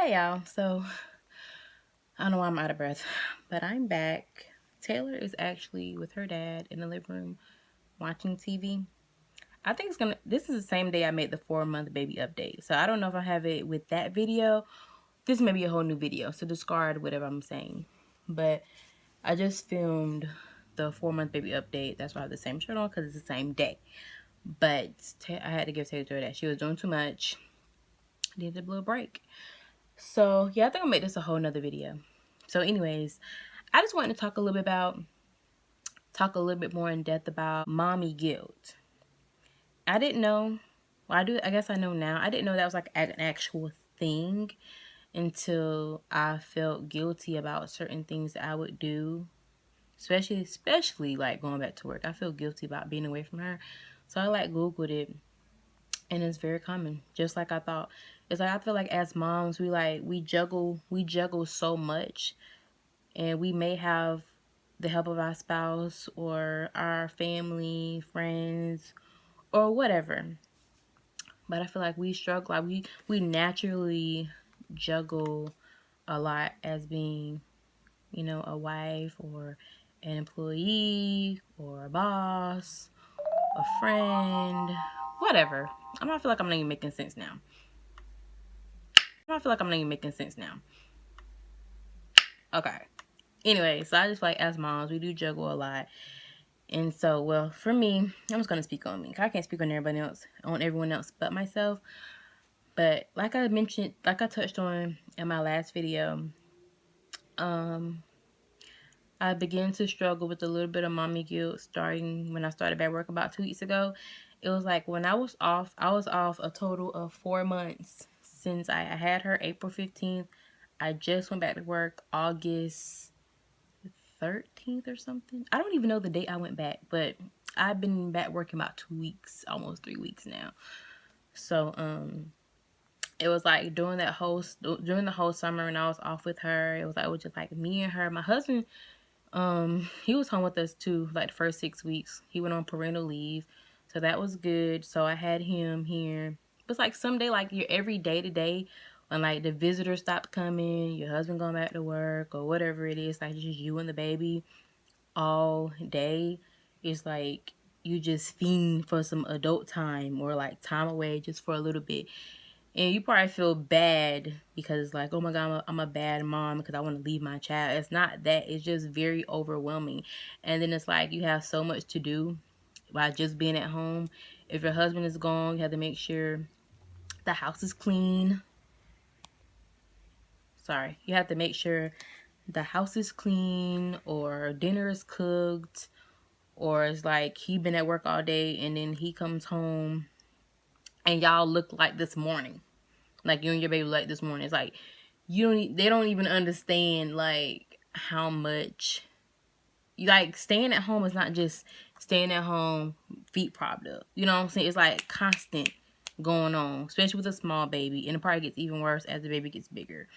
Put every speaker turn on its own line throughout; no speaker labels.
Hey y'all, so I don't know why I'm out of breath, but I'm back. Taylor is actually with her dad in the living room watching TV. I think this is the same day I made the 4-month baby update. So I don't know if I have it with that video. This may be a whole new video, so discard whatever I'm saying. But I just filmed the 4-month baby update. That's why I have the same shirt on, because it's the same day. But I had to give Taylor that. She was doing too much. Needed a little break. So yeah, I think I'll make this a whole nother video. So anyways, I just wanted to talk a little bit more in depth about mommy guilt. I didn't know, well, I guess I know now. I didn't know that was like an actual thing until I felt guilty about certain things that I would do, especially like going back to work. I feel guilty about being away from her. So I like Googled it, and it's very common, just like I thought. It's like I feel like as moms, we juggle so much, and we may have the help of our spouse or our family, friends, or whatever. But I feel like we struggle, like we naturally juggle a lot as being, a wife or an employee or a boss, a friend, whatever. I feel like I'm not even making sense now. Okay. Anyway, so I just feel like as moms, we do juggle a lot. And so, well, for me, I'm just going to speak on me. I can't speak on everyone else but myself. But like I mentioned, like I touched on in my last video, I began to struggle with a little bit of mommy guilt starting when I started back work about 2 weeks ago. It was like when I was off a total of 4 months since I had her April 15th. I just went back to work August 13th or something. I don't even know the date I went back, but I've been back working about 2 weeks, almost 3 weeks now. So, it was like during the whole summer when I was off with her, it was just like me and her. My husband, he was home with us too, like the first 6 weeks. He went on parental leave, so that was good. So I had him here. But it's like someday, like your every day to day, when like the visitors stop coming, your husband going back to work or whatever it is, like just you and the baby all day, it's like you just fiend for some adult time or like time away just for a little bit. And you probably feel bad because it's like, oh my God, I'm a bad mom because I want to leave my child. It's not that. It's just very overwhelming. And then it's like you have so much to do by just being at home. If your husband is gone, you have to make sure the house is clean. You have to make sure the house is clean or dinner is cooked, or it's like he been at work all day and then he comes home and y'all look like this morning. Like you and your baby like this morning. It's like they don't even understand like how much like staying at home is not just staying at home feet propped up. You know what I'm saying? It's like constant going on, especially with a small baby, and it probably gets even worse as the baby gets bigger.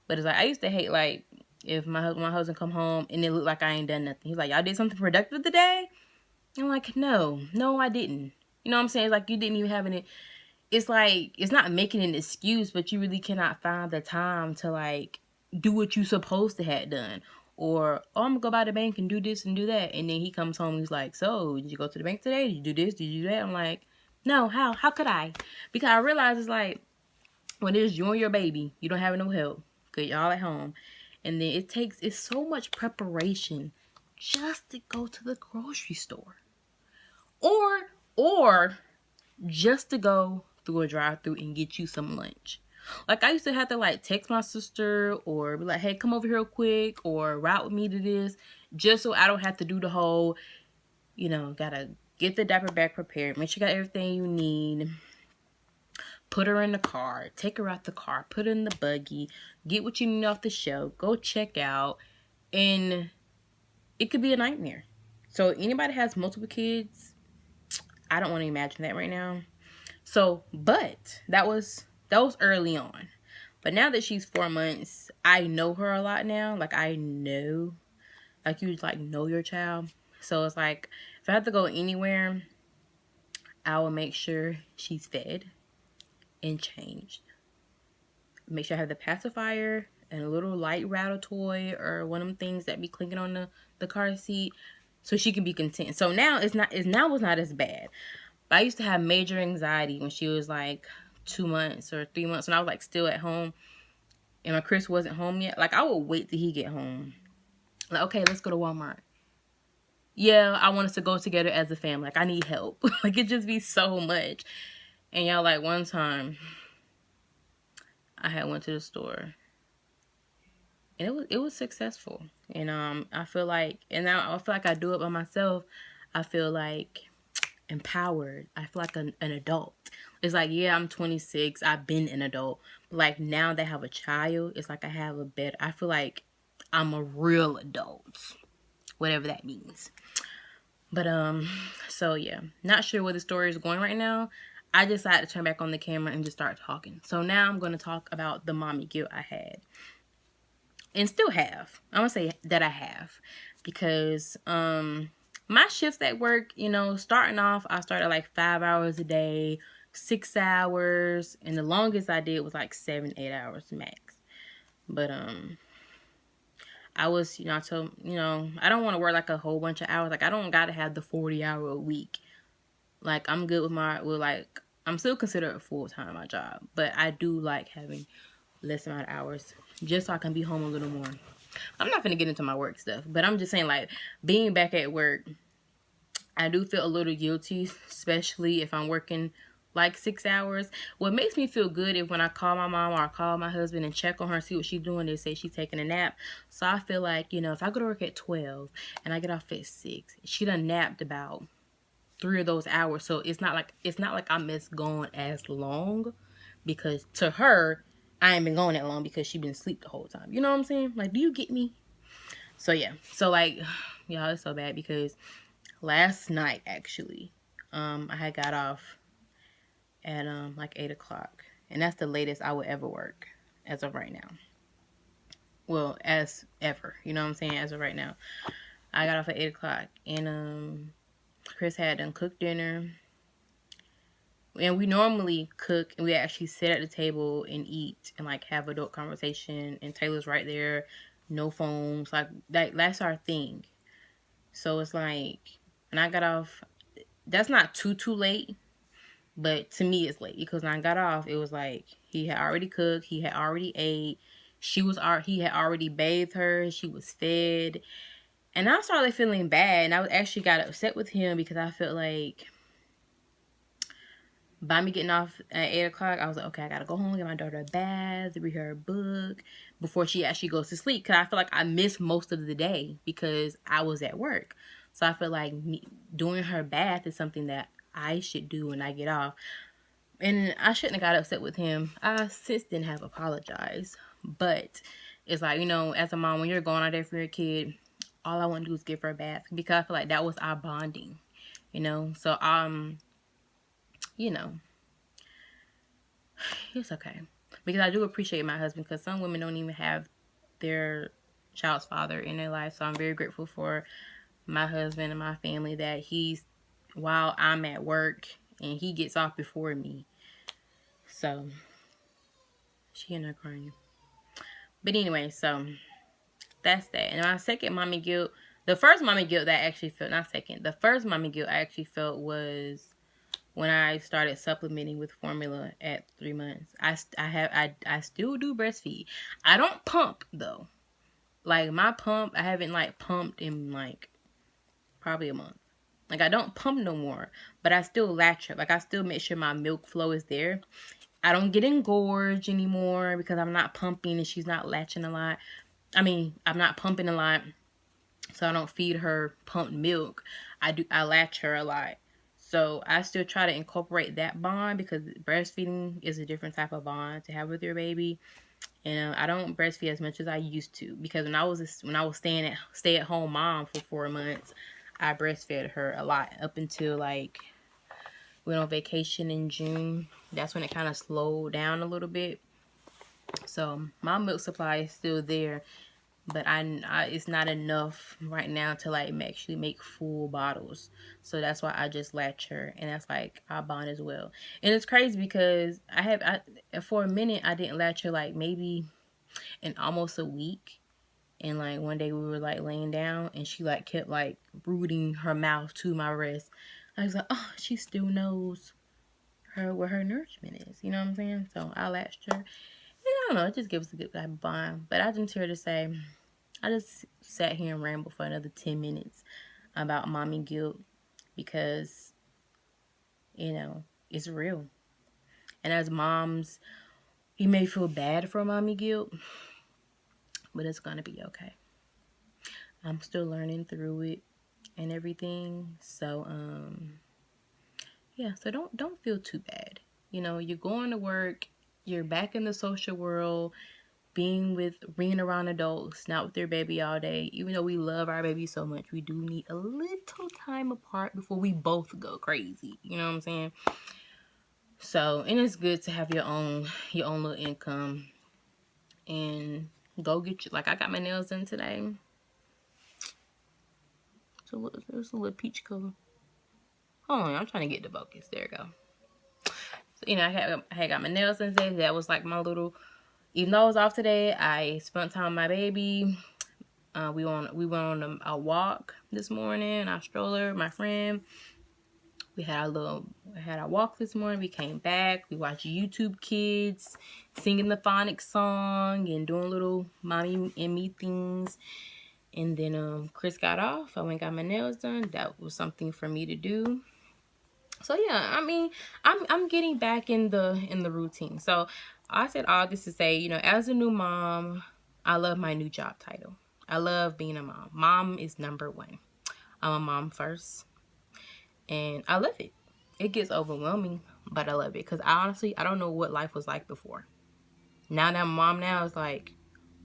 But it's like I used to hate like if my husband come home and it looked like I ain't done nothing. He's like, y'all did something productive today? I'm like, no, I didn't. You know what I'm saying? It's like you didn't even have any. It's like it's not making an excuse, but you really cannot find the time to like do what you supposed to have done. Or, oh, I'm gonna go by the bank and do this and do that. And then he comes home and he's like, so did you go to the bank today? Did you do this? Did you do that? I'm like, no, how could I? Because I realize it's like when it's you and your baby, you don't have no help because y'all at home. And then it's so much preparation just to go to the grocery store. Or just to go through a drive-through and get you some lunch. Like I used to have to like text my sister or be like, hey, come over here real quick or route with me to this, just so I don't have to do the whole, gotta get the diaper bag prepared, make sure you got everything you need, put her in the car, take her out the car, put her in the buggy, get what you need off the shelf, go check out, and it could be a nightmare. So anybody has multiple kids, I don't want to imagine that right now. So, but that was early on. But now that she's 4 months, I know her a lot now. Like I know, like you like know your child. So it's like if I have to go anywhere, I will make sure she's fed and changed. make sure I have the pacifier and a little light rattle toy or one of them things that be clinking on the car seat, so she can be content. So now it's not as bad. But I used to have major anxiety when she was like 2 months or 3 months, when I was like still at home and my Chris wasn't home yet. Like, I would wait till he get home. Like, okay, let's go to Walmart. Yeah, I want us to go together as a family. Like, I need help. Like, it just be so much. And y'all, like, one time I had went to the store and it was successful. And I feel like, and now I feel like I do it by myself. I feel like empowered. I feel like an adult. It's like, yeah, I'm 26. I've been an adult. But like, now that I have a child, it's like I feel like I'm a real adult. Whatever that means. But so yeah, not sure where the story is going right now. I decided to turn back on the camera and just start talking. So now I'm going to talk about the mommy guilt I had. And still have. I'm going to say that I have. Because my shifts at work, you know, starting off, I started like 5 hours a day, 6 hours. And the longest I did was like 7-8 hours max. But I was, you know, I told, you know, I don't want to work like a whole bunch of hours. Like, I don't got to have the 40-hour a week. Like, I'm good with like, I'm still considered a full-time my job. But I do like having less amount of hours just so I can be home a little more. I'm not going to get into my work stuff. But I'm just saying, like, being back at work, I do feel a little guilty, especially if I'm working like 6 hours. What makes me feel good is when I call my mom or I call my husband and check on her, see what she's doing. They say she's taking a nap. So I feel like, you know, if I go to work at 12 and I get off at 6, she done napped about 3 of those hours. So it's not like I miss going as long, because to her, I ain't been going that long because she been asleep the whole time. You know what I'm saying? Like, do you get me? So yeah. So like, y'all, it's so bad because last night actually, I had got off at like 8 o'clock, and that's the latest I would ever work as of right now. Well, as ever, you know what I'm saying? As of right now, I got off at 8 o'clock, and Chris had done cooked dinner, and we normally cook and we actually sit at the table and eat and like have adult conversation, and Taylor's right there, no phones, like that's our thing. So it's like, when I got off, that's not too late. But to me, it's late because when I got off, it was like he had already cooked, he had already ate, he had already bathed her, she was fed, and I started feeling bad, and I was actually got upset with him because I felt like by me getting off at 8 o'clock, I was like, okay, I gotta go home, get my daughter a bath, read her a book before she actually goes to sleep, because I feel like I missed most of the day because I was at work. So I feel like doing her bath is something that I should do when I get off. And I shouldn't have got upset with him. I since then have apologized. But it's like, you know, as a mom, when you're going out there for your kid, all I want to do is give her a bath, because I feel like that was our bonding, you know. So you know, it's okay, because I do appreciate my husband, because some women don't even have their child's father in their life. So I'm very grateful for my husband and my family, that he's, while I'm at work, and he gets off before me. So she ended up crying. But anyway, so that's that. And my second mommy guilt, the first mommy guilt that I actually felt, not second, the first mommy guilt I actually felt was when I started supplementing with formula at 3 months. I still do breastfeed. I don't pump though. Like, my pump, I haven't like pumped in like probably a month. Like, I don't pump no more, but I still latch her. Like, I still make sure my milk flow is there. I don't get engorged anymore because I'm not pumping and she's not latching a lot. I mean, I'm not pumping a lot, so I don't feed her pumped milk. I latch her a lot. So I still try to incorporate that bond, because breastfeeding is a different type of bond to have with your baby. And I don't breastfeed as much as I used to, because when I was stay at home mom for 4 months, I breastfed her a lot up until like we went on vacation in June. That's when it kind of slowed down a little bit. So my milk supply is still there, but it's not enough right now to like actually make full bottles. So that's why I just latch her, and that's like our bond as well. And it's crazy because for a minute I didn't latch her, like maybe in almost a week. And like one day we were like laying down and she like kept like rooting her mouth to my wrist. I was like, oh, she still knows where her nourishment is. You know what I'm saying? So I latched her. And I don't know, it just gives a good type of bond. But I just here to say, I just sat here and rambled for another 10 minutes about mommy guilt because, you know, it's real. And as moms, you may feel bad for mommy guilt, but it's gonna be okay. I'm still learning through it and everything. So yeah, so don't feel too bad. You know, you're going to work, you're back in the social world, being around adults, not with their baby all day. Even though we love our baby so much, we do need a little time apart before we both go crazy. You know what I'm saying? So, and it's good to have your own little income and go get you. Like I got my nails done today. So it's a little peach color. Hold on, I'm trying to get the focus. There we go. So, you know, I had got my nails done today. That was like my little. Even though I was off today, I spent time with my baby. We went on a walk this morning. Our stroller, my friend. We had our walk this morning. We came back. We watched YouTube Kids singing the phonics song and doing little mommy and me things. And then Chris got off. I went and got my nails done. That was something for me to do. So yeah, I mean, I'm getting back in the routine. So I said all this to say, you know, as a new mom, I love my new job title. I love being a mom. Mom is number one. I'm a mom first, and I love it. It gets overwhelming, but I love it because I don't know what life was like before. Now that I'm a mom now, it's like,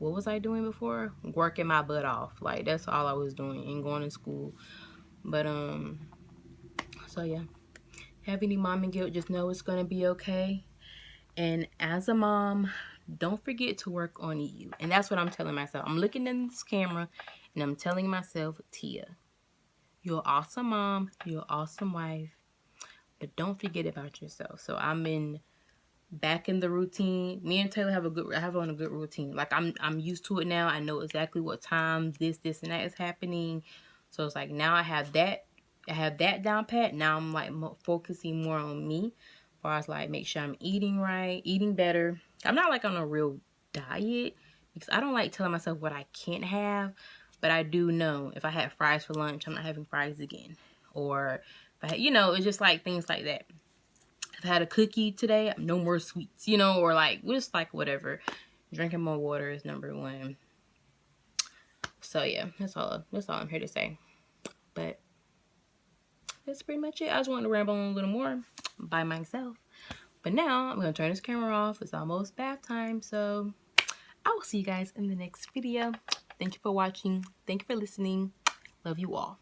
what was I doing before? Working my butt off. Like that's all I was doing and going to school. But so yeah. Have any mommy guilt, just know it's going to be okay. And as a mom, don't forget to work on you. And that's what I'm telling myself. I'm looking in this camera and I'm telling myself, Tia, you're an awesome mom. You're an awesome wife. But don't forget about yourself. So back in the routine. Me and Taylor have on a good routine. Like I'm used to it now. I know exactly what time this and that is happening. So it's like now I have that down pat. Now I'm like focusing more on me, as far as like make sure I'm eating right, eating better. I'm not like on a real diet because I don't like telling myself what I can't have, but I do know if I had fries for lunch, I'm not having fries again. Or if I had, it's just like things like that. If I had a cookie today, no more sweets, or like just like whatever. Drinking more water is number one. So yeah, that's all I'm here to say. But that's pretty much it. I just wanted to ramble on a little more by myself. But now I'm going to turn this camera off. It's almost bath time. So I will see you guys in the next video. Thank you for watching. Thank you for listening. Love you all.